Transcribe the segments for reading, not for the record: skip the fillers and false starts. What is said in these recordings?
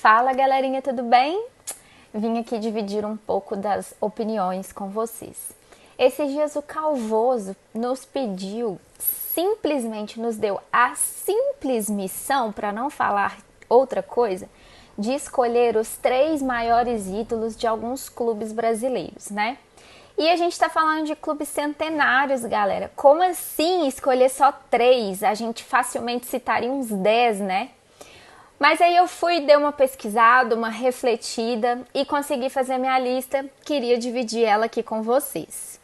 Fala galerinha, tudo bem? Vim aqui dividir um pouco das opiniões com vocês. Esses dias o Calvoso nos pediu, simplesmente nos deu a simples missão, para não falar outra coisa, de escolher os 3 maiores ídolos de alguns clubes brasileiros, né? E a gente tá falando de clubes centenários, galera. Como assim escolher só 3? A gente facilmente citaria uns 10, né? Mas aí eu dei uma pesquisada, uma refletida e consegui fazer minha lista. Queria dividir ela aqui com vocês.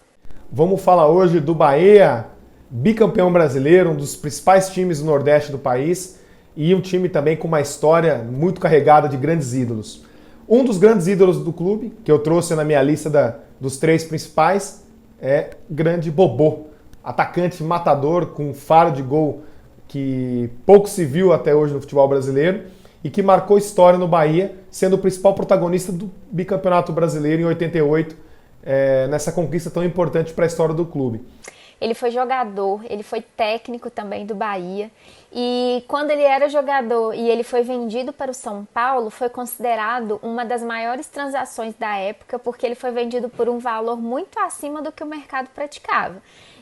Vamos falar hoje do Bahia, bicampeão brasileiro, um dos principais times do Nordeste do país e um time também com uma história muito carregada de grandes ídolos. Um dos grandes ídolos do clube, que eu trouxe na minha lista dos 3 principais, é grande Bobô, atacante matador com faro de gol que pouco se viu até hoje no futebol brasileiro e que marcou história no Bahia, sendo o principal protagonista do bicampeonato brasileiro em 88, nessa conquista tão importante para a história do clube. Ele foi jogador, ele foi técnico também do Bahia e quando ele era jogador e ele foi vendido para o São Paulo, foi considerado uma das maiores transações da época porque ele foi vendido por um valor muito acima do que o mercado praticava.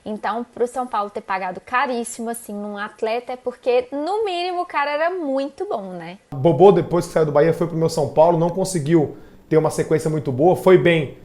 Então, para o São Paulo ter pagado caríssimo assim num atleta é porque, no mínimo, o cara era muito bom, né? Bobô, depois que saiu do Bahia, foi pro meu São Paulo, não conseguiu ter uma sequência muito boa, foi bem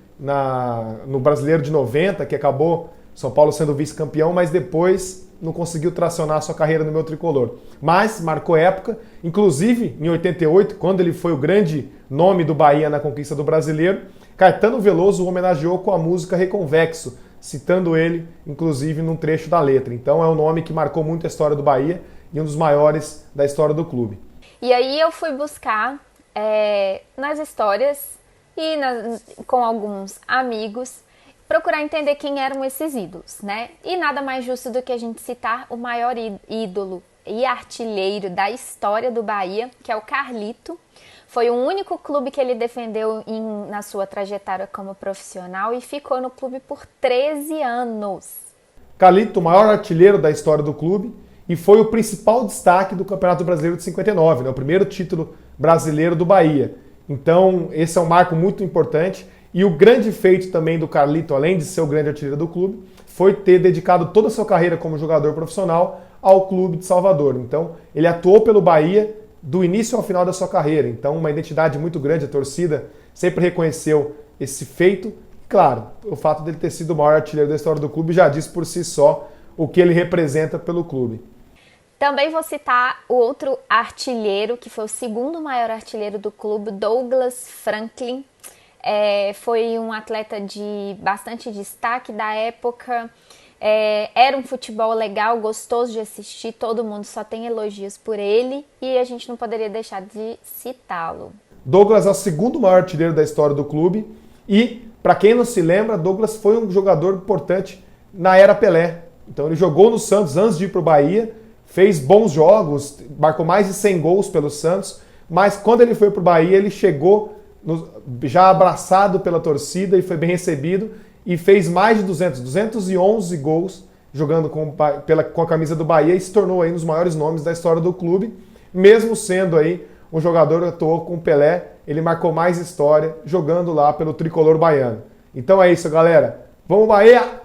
no Brasileiro de 90, que acabou São Paulo sendo vice-campeão, mas depois não conseguiu tracionar sua carreira no meu tricolor. Mas marcou época, inclusive em 88, quando ele foi o grande nome do Bahia na conquista do Brasileiro, Caetano Veloso o homenageou com a música Reconvexo, citando ele, inclusive, num trecho da letra. Então é um nome que marcou muito a história do Bahia e um dos maiores da história do clube. E aí eu fui buscar nas histórias e com alguns amigos, procurar entender quem eram esses ídolos, né? E nada mais justo do que a gente citar o maior ídolo e artilheiro da história do Bahia, que é o Carlito. Foi o único clube que ele defendeu na sua trajetória como profissional e ficou no clube por 13 anos. Carlito, o maior artilheiro da história do clube e foi o principal destaque do Campeonato Brasileiro de 59, né? O primeiro título brasileiro do Bahia. Então, esse é um marco muito importante. E o grande feito também do Carlito, além de ser o grande artilheiro do clube, foi ter dedicado toda a sua carreira como jogador profissional ao clube de Salvador. Então, ele atuou pelo Bahia do início ao final da sua carreira. Então, uma identidade muito grande, a torcida sempre reconheceu esse feito. Claro, o fato dele ter sido o maior artilheiro da história do clube já diz por si só o que ele representa pelo clube. Também vou citar o outro artilheiro, que foi o segundo maior artilheiro do clube, Douglas Franklin. Foi um atleta de bastante destaque da época. Era um futebol legal, gostoso de assistir, todo mundo só tem elogios por ele e a gente não poderia deixar de citá-lo. Douglas é o segundo maior artilheiro da história do clube e, para quem não se lembra, Douglas foi um jogador importante na era Pelé. Então ele jogou no Santos antes de ir para o Bahia, fez bons jogos, marcou mais de 100 gols pelo Santos, mas quando ele foi para o Bahia ele chegou já abraçado pela torcida e foi bem recebido e fez mais de 211 gols jogando com a camisa do Bahia e se tornou aí um dos maiores nomes da história do clube, mesmo sendo aí um jogador que atuou com o Pelé, ele marcou mais história jogando lá pelo tricolor baiano. Então é isso, galera. Vamos Bahia!